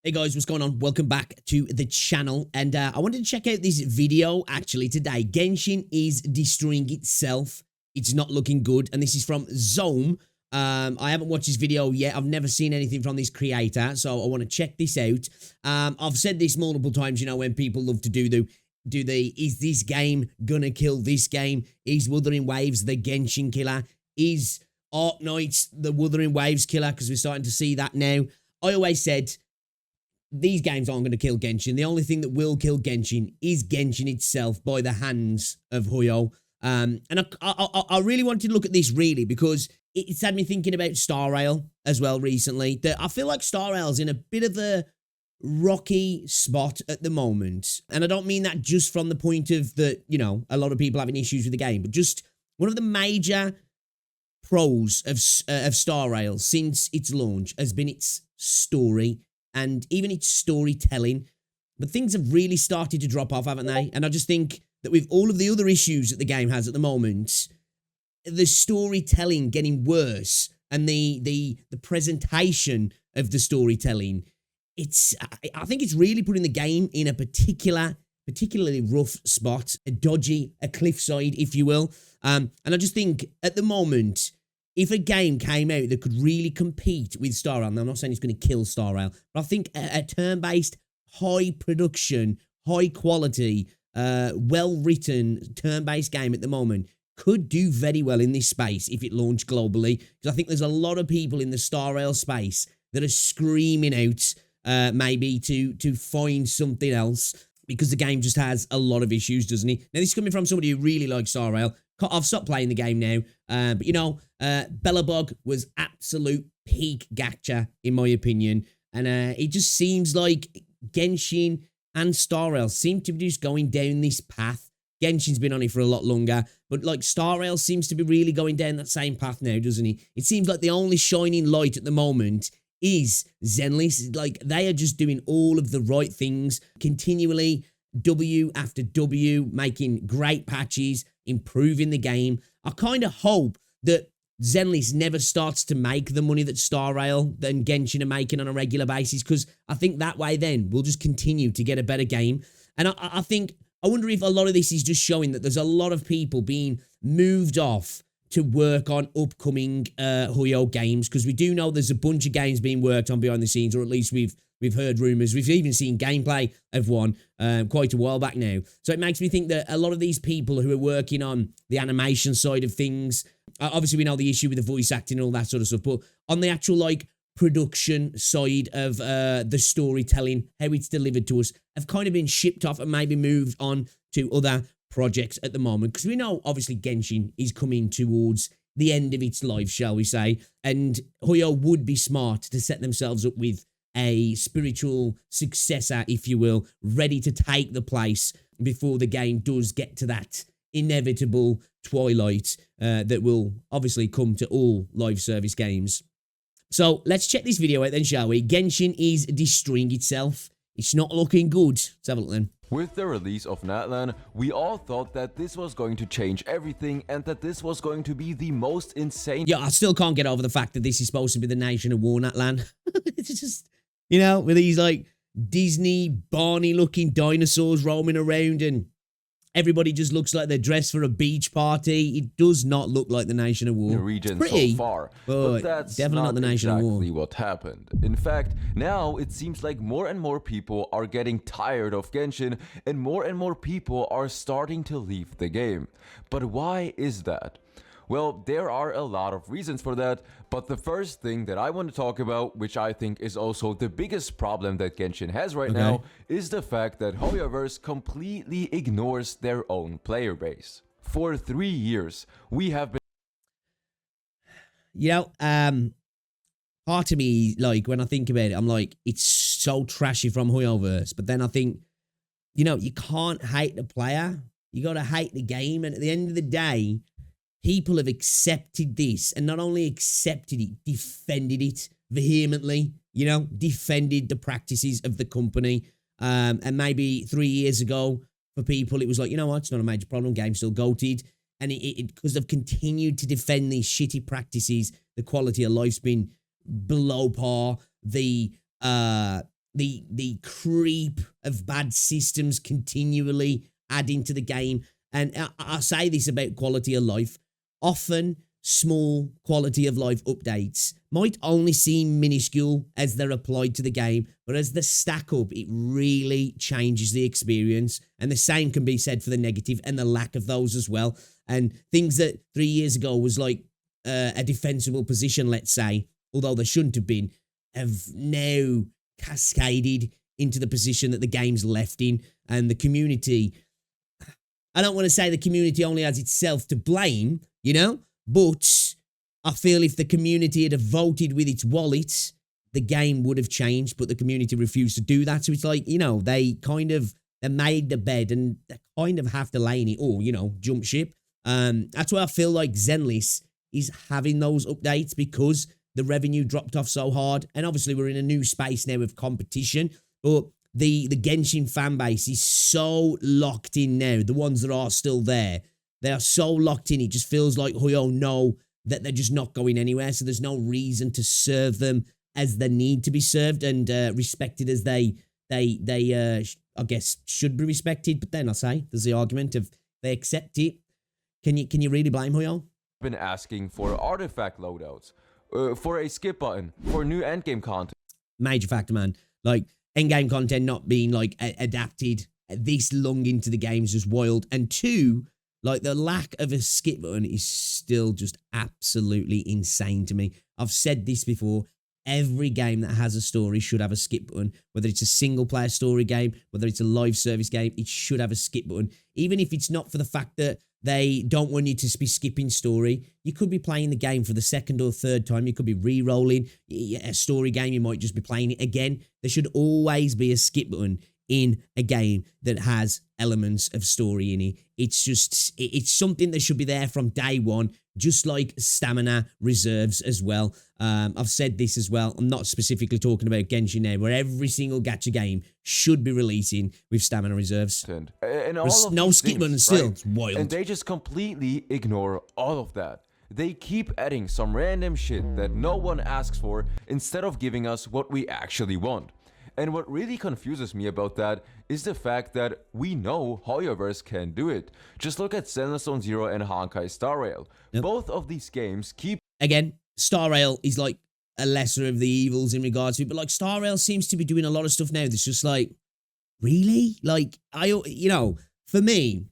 Hey guys, what's going on? Welcome back to the channel, and I wanted to check out this video actually today. Genshin is destroying itself. It's not looking good, and this is from Zome. I haven't watched this video yet. I've never seen anything from this creator, so I want to check this out. I've said this multiple times, you know, when people love to do the is this game gonna kill this game? Is Wuthering Waves the Genshin killer? Is Arc Knights the Wuthering Waves killer? Because we're starting to see that now. I always said these games aren't going to kill Genshin. The only thing that will kill Genshin is Genshin itself by the hands of Hoyo. And I really wanted to look at this really because it's had me thinking about Star Rail as well recently. I feel like Star Rail's in a bit of a rocky spot at the moment. And I don't mean that just from the point of that, you know, a lot of people having issues with the game, but just one of the major pros of Star Rail since its launch has been its story and even its storytelling. But things have really started to drop off, haven't they? And I just think that with all of the other issues that the game has at the moment, the storytelling getting worse and the presentation of the storytelling, I think it's really putting the game in a particularly rough spot, a cliffside, if you will. And I just think at the moment, if a game came out that could really compete with Star Rail, and I'm not saying it's going to kill Star Rail, but I think a turn-based, high production, high quality, well-written turn-based game at the moment could do very well in this space if it launched globally. Because I think there's a lot of people in the Star Rail space that are screaming out maybe to find something else, because the game just has a lot of issues, doesn't it? Now, this is coming from somebody who really likes Star Rail. I've stopped playing the game now, but you know, Bellabog was absolute peak gacha, in my opinion, and it just seems like Genshin and Star Rail seem to be just going down this path. Genshin's been on it for a lot longer, but like Star Rail seems to be really going down that same path now, doesn't it? It seems like the only shining light at the moment is Zenless. Like, they are just doing all of the right things continually, W after W, making great patches, improving the game. I kind of hope that Zenless never starts to make the money that Star Rail and Genshin are making on a regular basis, because I think that way then we'll just continue to get a better game. And I wonder if a lot of this is just showing that there's a lot of people being moved off to work on upcoming Hoyo games, because we do know there's a bunch of games being worked on behind the scenes, or at least we've heard rumors. We've even seen gameplay of one quite a while back now. So it makes me think that a lot of these people who are working on the animation side of things, obviously we know the issue with the voice acting and all that sort of stuff, but on the actual like production side of the storytelling, how it's delivered to us, have kind of been shipped off and maybe moved on to other projects at the moment, because we know obviously Genshin is coming towards the end of its life, shall we say, and Hoyo would be smart to set themselves up with a spiritual successor, if you will, ready to take the place before the game does get to that inevitable twilight that will obviously come to all live service games. So let's check this video out then, shall we? Genshin is destroying itself. It's not looking good. Let's have a look then. With the release of Natlan, we all thought that this was going to change everything and that this was going to be the most insane. Yeah, I still can't get over the fact that this is supposed to be the nation of war, Natlan. It's just, you know, with these like Disney Barney looking dinosaurs roaming around and everybody just looks like they're dressed for a beach party. It does not look like the Nation of War. The region pretty, so far, but that's definitely not the Nation of War. Exactly what happened. In fact, now it seems like more and more people are getting tired of Genshin, and more people are starting to leave the game. But why is that? Well, there are a lot of reasons for that, but the first thing that I want to talk about, which I think is also the biggest problem that Genshin has right now, is the fact that Hoyoverse completely ignores their own player base. For 3 years, we have been... You know, part of me, like, when I think about it, I'm like, it's so trashy from Hoyoverse, but then I think, you know, you can't hate the player. You got to hate the game, and at the end of the day, people have accepted this, and not only accepted it, defended it vehemently, you know, defended the practices of the company. And maybe 3 years ago, for people, it was like, you know what, it's not a major problem, game's still goated. And because they've continued to defend these shitty practices, the quality of life's been below par. The the creep of bad systems continually adding to the game. And I say this about quality of life. Often, small quality of life updates might only seem minuscule as they're applied to the game, but as they stack up, it really changes the experience. And the same can be said for the negative and the lack of those as well. And things that 3 years ago was like a defensible position, let's say, although they shouldn't have been, have now cascaded into the position that the game's left in. And the community, I don't want to say the community only has itself to blame, you know, but I feel if the community had voted with its wallet, the game would have changed, but the community refused to do that. So it's like, you know, they made the bed and they kind of have to lay in it or, you know, jump ship. That's why I feel like Zenless is having those updates because the revenue dropped off so hard. And obviously we're in a new space now of competition, but the Genshin fan base is so locked in now. The ones that are still there, they are so locked in. It just feels like Hoyo know that they're just not going anywhere. So there's no reason to serve them as they need to be served and respected as they I guess should be respected. But then I say there's the argument of they accept it. Can you really blame Hoyo? Been asking for artifact loadouts, for a skip button, for new endgame content. Major factor, man. Like endgame content not being like adapted this long into the game is just wild. And two, like the lack of a skip button is still just absolutely insane to me. I've said this before. Every game that has a story should have a skip button. Whether it's a single player story game, whether it's a live service game, it should have a skip button. Even if it's not for the fact that they don't want you to be skipping story. You could be playing the game for the second or third time. You could be re-rolling a story game. You might just be playing it again. There should always be a skip button in a game that has elements of story in it. It's something that should be there from day one, just like stamina reserves as well. I've said this as well. I'm not specifically talking about Genshin now, where every single gacha game should be releasing with stamina reserves. And all of no these skip button things, still. right? It's wild. And they just completely ignore all of that. They keep adding some random shit that no one asks for instead of giving us what we actually want. And what really confuses me about that is the fact that we know Hoyoverse can do it. Just look at Zenless Zone Zero and Honkai Star Rail. Yep. Both of these games keep... Again, Star Rail is like a lesser of the evils in regards to it, but like Star Rail seems to be doing a lot of stuff now that's just like, really? Like, for me,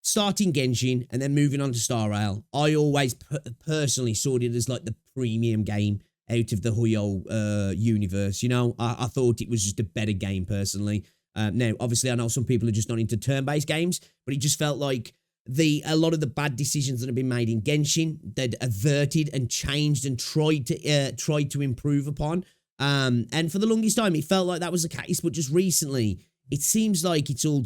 starting Genshin and then moving on to Star Rail, I always personally saw it as like the premium game out of the Hoyo universe. You know, I thought it was just a better game personally. Now, obviously, I know some people are just not into turn-based games, but it just felt like a lot of the bad decisions that have been made in Genshin, they'd averted and changed and tried to improve upon. And for the longest time, it felt like that was the case, but just recently, it seems like it's all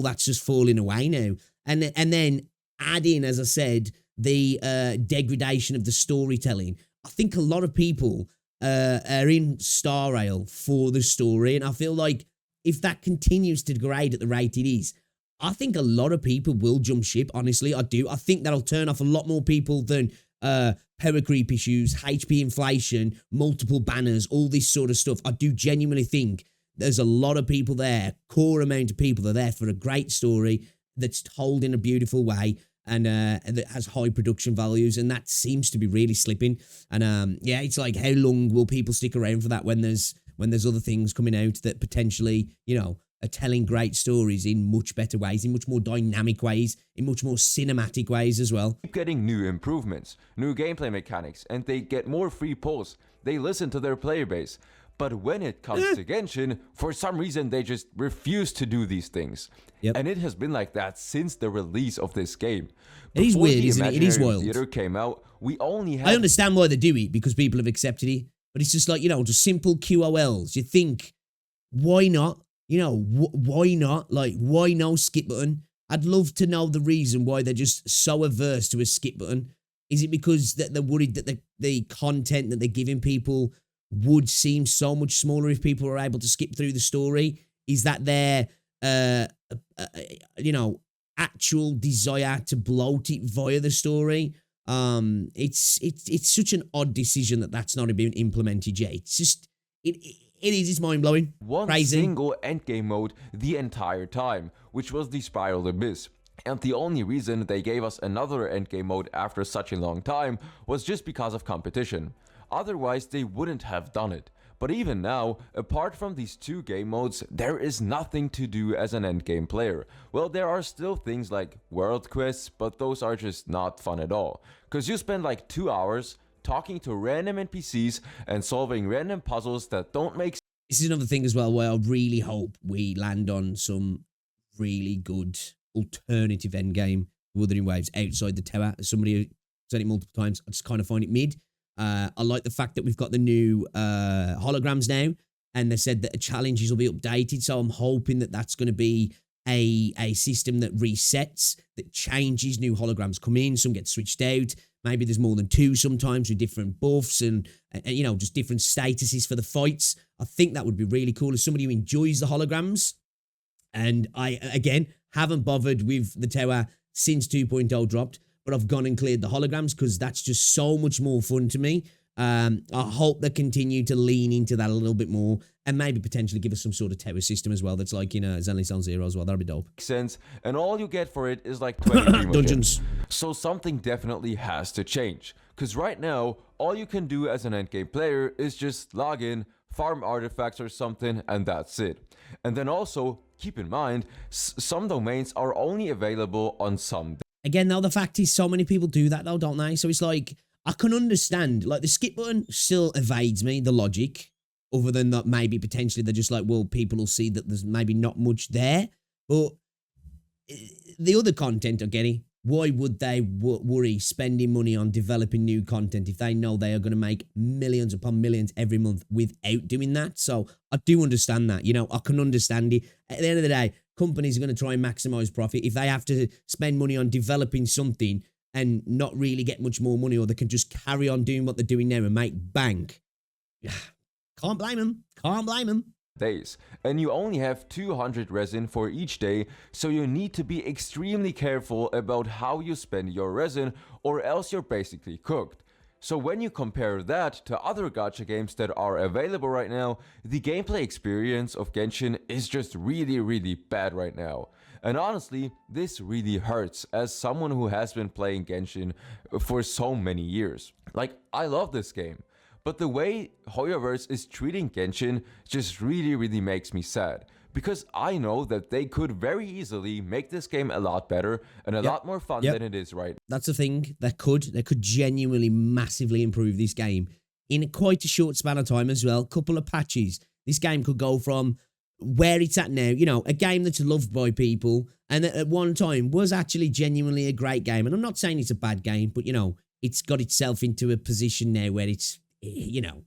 that's just falling away now. And then add in, as I said, the degradation of the storytelling. I think a lot of people are in Star Rail for the story, and I feel like if that continues to degrade at the rate it is, I think a lot of people will jump ship, honestly, I do. I think that'll turn off a lot more people than power creep issues, HP inflation, multiple banners, all this sort of stuff. I do genuinely think there's a lot of people there, core amount of people are there for a great story that's told in a beautiful way, and that has high production values, and that seems to be really slipping. And yeah, it's like, how long will people stick around for that when there's other things coming out that potentially, you know, are telling great stories in much better ways, in much more dynamic ways, in much more cinematic ways as well. Keep getting new improvements, new gameplay mechanics, and they get more free pulls. They listen to their player base. But when it comes to Genshin, for some reason, they just refuse to do these things. Yep. And it has been like that since the release of this game. It is weird, isn't it? It is Before the wild. Theater came out, we only had... I understand why they do it, because people have accepted it. But it's just like, you know, just simple QOLs. You think, why not? You know, why not? Like, why no skip button? I'd love to know the reason why they're just so averse to a skip button. Is it because that they're worried that the content that they're giving people would seem so much smaller if people were able to skip through the story? Is that their, you know, actual desire to bloat it via the story? It's such an odd decision that's not been implemented yet. It's just, it it's mind-blowing. One Crazy. single endgame mode the entire time, which was the Spiral Abyss. And the only reason they gave us another endgame mode after such a long time was just because of competition. Otherwise, they wouldn't have done it. But even now, apart from these two game modes, there is nothing to do as an endgame player. Well, there are still things like world quests, but those are just not fun at all. Cause you spend like 2 hours talking to random NPCs and solving random puzzles that don't make sense. This is another thing as well where I really hope we land on some really good alternative endgame to Wuthering Waves outside the tower. As somebody who said it multiple times, I just kind of find it mid. I like the fact that we've got the new holograms now, and they said that challenges will be updated. So I'm hoping that that's going to be a system that resets, that changes. New holograms come in, some get switched out. Maybe there's more than two sometimes with different buffs and you know, just different statuses for the fights. I think that would be really cool as somebody who enjoys the holograms. And I, again, haven't bothered with the tower since 2.0 dropped, but I've gone and cleared the holograms because that's just so much more fun to me. I hope they continue to lean into that a little bit more and maybe potentially give us some sort of tower system as well that's like, you know, Zenless on Zero as well. That'd be dope. Sense, and all you get for it is like 20 dungeons. So something definitely has to change. Because right now, all you can do as an endgame player is just log in, farm artifacts or something, and that's it. And then also, keep in mind, some domains are only available on some days. Again, though, the fact is so many people do that though, don't they? So it's like, I can understand, like the skip button still evades me, the logic, other than that maybe potentially they're just like, well, people will see that there's maybe not much there. But the other content are getting, why would they worry spending money on developing new content if they know they are going to make millions upon millions every month without doing that? So I do understand that, you know, I can understand it. At the end of the day, companies are going to try and maximize profit. If they have to spend money on developing something and not really get much more money, or they can just carry on doing what they're doing now and make bank, can't blame them. Can't blame them. Days, and you only have 200 resin for each day, so you need to be extremely careful about how you spend your resin, or else you're basically cooked. So when you compare that to other gacha games that are available right now, the gameplay experience of Genshin is just really bad right now. And honestly, this really hurts as someone who has been playing Genshin for so many years. Like, I love this game. But the way Hoyoverse is treating Genshin just really makes me sad. Because I know that they could very easily make this game a lot better and a lot more fun than it is right now. That's the thing. They could genuinely massively improve this game in quite a short span of time as well. Couple of patches. This game could go from where it's at now, you know, a game that's loved by people and that at one time was actually genuinely a great game. And I'm not saying it's a bad game, but, you know, it's got itself into a position now where it's, you know,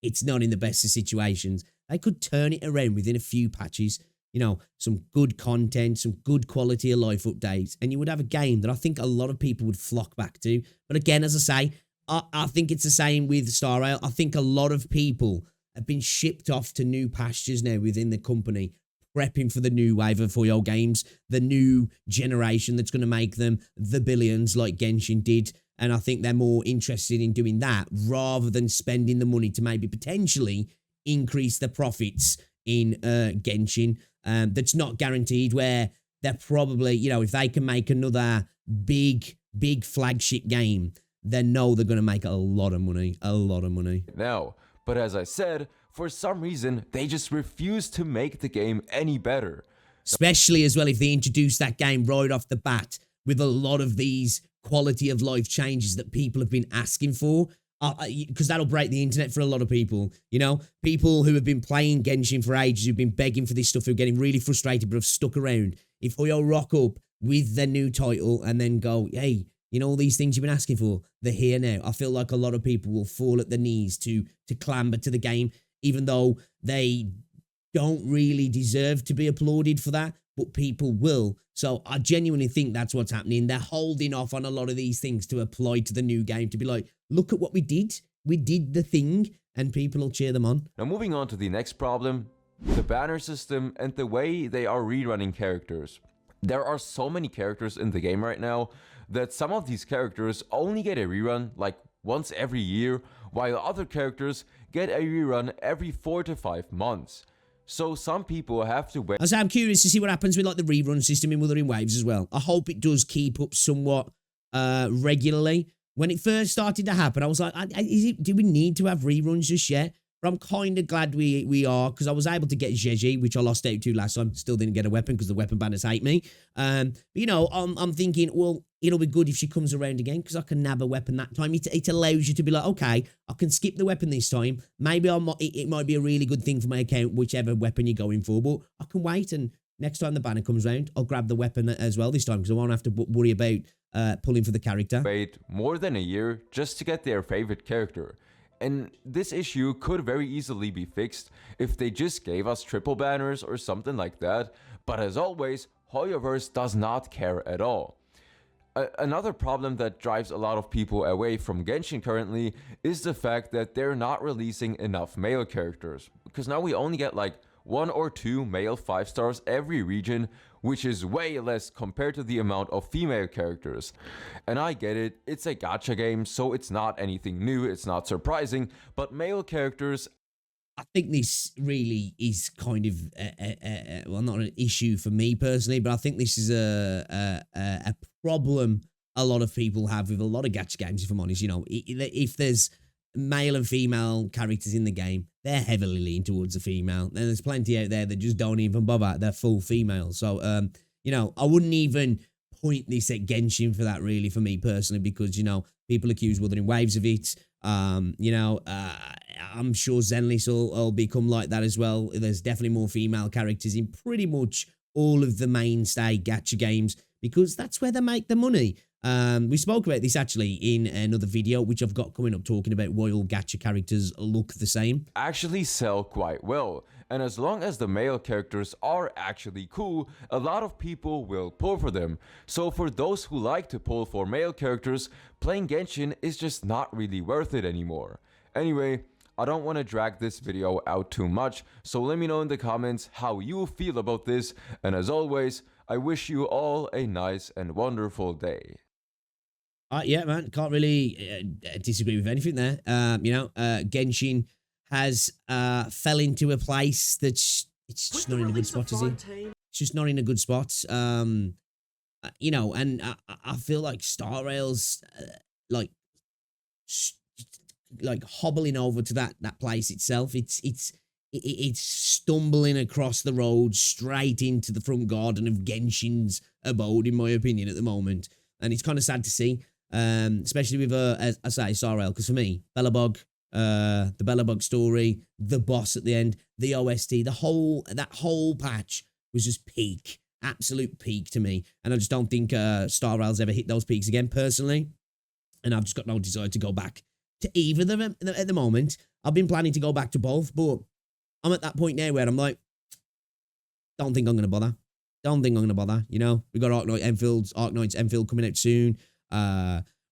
it's not in the best of situations. They could turn it around within a few patches, you know, some good content, some good quality of life updates, and you would have a game that I think a lot of people would flock back to. But again, as I say, I think it's the same with Star Rail. I think a lot of people have been shipped off to new pastures now within the company, prepping for the new wave of Hoyo games, the new generation that's going to make them the billions like Genshin did. And I think they're more interested in doing that rather than spending the money to maybe potentially increase the profits in Genshin. That's not guaranteed, where they're probably, you know, if they can make another big flagship game, they know they're going to make a lot of money. Now, but as I said, for some reason, they just refuse to make the game any better. Especially as well if they introduce that game right off the bat with a lot of these quality of life changes that people have been asking for, because that'll break the internet for a lot of people. You know, people who have been playing Genshin for ages, who've been begging for this stuff, who are getting really frustrated but have stuck around. If Hoyo rock up with their new title and then go, hey, you know, all these things you've been asking for, they're here now. I feel like a lot of people will fall at their knees to clamber to the game, even though they don't really deserve to be applauded for that, but people will. So I genuinely think that's what's happening. They're holding off on a lot of these things to apply to the new game, to be like, look at what we did. We did the thing, and people will cheer them on. Now moving on to the next problem, the banner system and the way they are rerunning characters. There are so many characters in the game right now that some of these characters only get a rerun like once every year, while other characters get a rerun every 4 to 5 months. So some people have to wait. I'm curious to see what happens with like the rerun system in Wuthering Waves as well. I hope it does keep up somewhat regularly. When it first started to happen, I was like, do we need to have reruns just yet? But I'm kind of glad we are, because I was able to get ZZZ, which I lost out to last time. Still didn't get a weapon because the weapon banners hate me. But, you know, I'm thinking, well, it'll be good if she comes around again, because I can nab a weapon that time. It allows you to be like, okay, I can skip the weapon this time. Maybe it might be a really good thing for my account, whichever weapon you're going for. But I can wait, and next time the banner comes around, I'll grab the weapon as well this time, because I won't have to worry about pulling for the character. Wait more than a year just to get their favorite character. And this issue could very easily be fixed if they just gave us triple banners or something like that. But as always, Hoyoverse does not care at all. Another problem that drives a lot of people away from Genshin currently is the fact that they're not releasing enough male characters. Because now we only get like 1 or 2 male 5 stars every region, which is way less compared to the amount of female characters. And I get it, it's a gacha game, so it's not anything new, it's not surprising, but male characters... I think this really is kind of, well, not an issue for me personally, but I think this is a problem a lot of people have with a lot of gacha games, if I'm honest. You know, if there's male and female characters in the game, they're heavily leaning towards the female. And there's plenty out there that just don't even bother. They're full female. So, you know, I wouldn't even point this at Genshin for that, really, for me personally, because, you know, people accuse Wuthering Waves of it. You know, I'm sure Zenless will become like that as well. There's definitely more female characters in pretty much all of the mainstay gacha games, because that's where they make the money. We spoke about this actually in another video, which I've got coming up, talking about why all gacha characters look the same. Actually sell quite well. And as long as the male characters are actually cool, a lot of people will pull for them. So for those who like to pull for male characters, playing Genshin is just not really worth it anymore. Anyway, I don't want to drag this video out too much, so let me know in the comments how you feel about this, and as always, I wish you all a nice and wonderful day. Yeah, man, can't really disagree with anything there. You know, Genshin has fell into a place that's it's just not in a good spot, is it? It's just not in a good spot. You know, and I feel like Star Rail's like hobbling over to that place itself. It's stumbling across the road straight into the front garden of Genshin's abode, in my opinion, at the moment. And it's kind of sad to see, especially with, as I say, Star Rail, because for me, Belobog, the Belobog story, the boss at the end, the OST, that whole patch was just peak, absolute peak to me. And I just don't think Star Rail's ever hit those peaks again, personally. And I've just got no desire to go back to either of them at the moment. I've been planning to go back to both, but I'm at that point now where I'm like, don't think I'm going to bother. Don't think I'm going to bother, you know? We've got Arknight's Enfield coming out soon.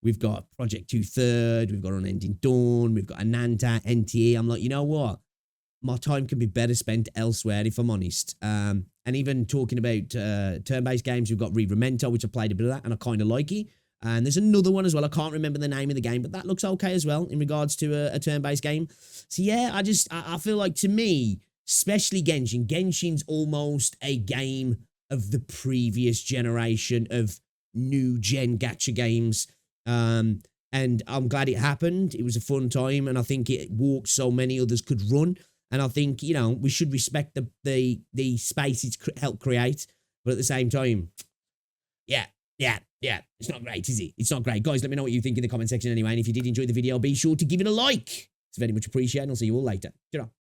We've got Project 2/3. We've got Unending Dawn. We've got Ananta, NTA. I'm like, you know what? My time can be better spent elsewhere, if I'm honest. And even talking about turn-based games, we've got Revramento, which I played a bit of that, and I kind of like it. And there's another one as well. I can't remember the name of the game, but that looks okay as well in regards to a turn-based game. So yeah, I feel like, to me, especially Genshin's almost a game of the previous generation of new gen gacha games. And I'm glad it happened. It was a fun time, and I think it walked so many others could run. And I think, you know, we should respect the space it's helped create. But at the same time, yeah, it's not great, is it? It's not great. Guys, let me know what you think in the comment section anyway. And if you did enjoy the video, be sure to give it a like. It's very much appreciated. And I'll see you all later. Ta-ra.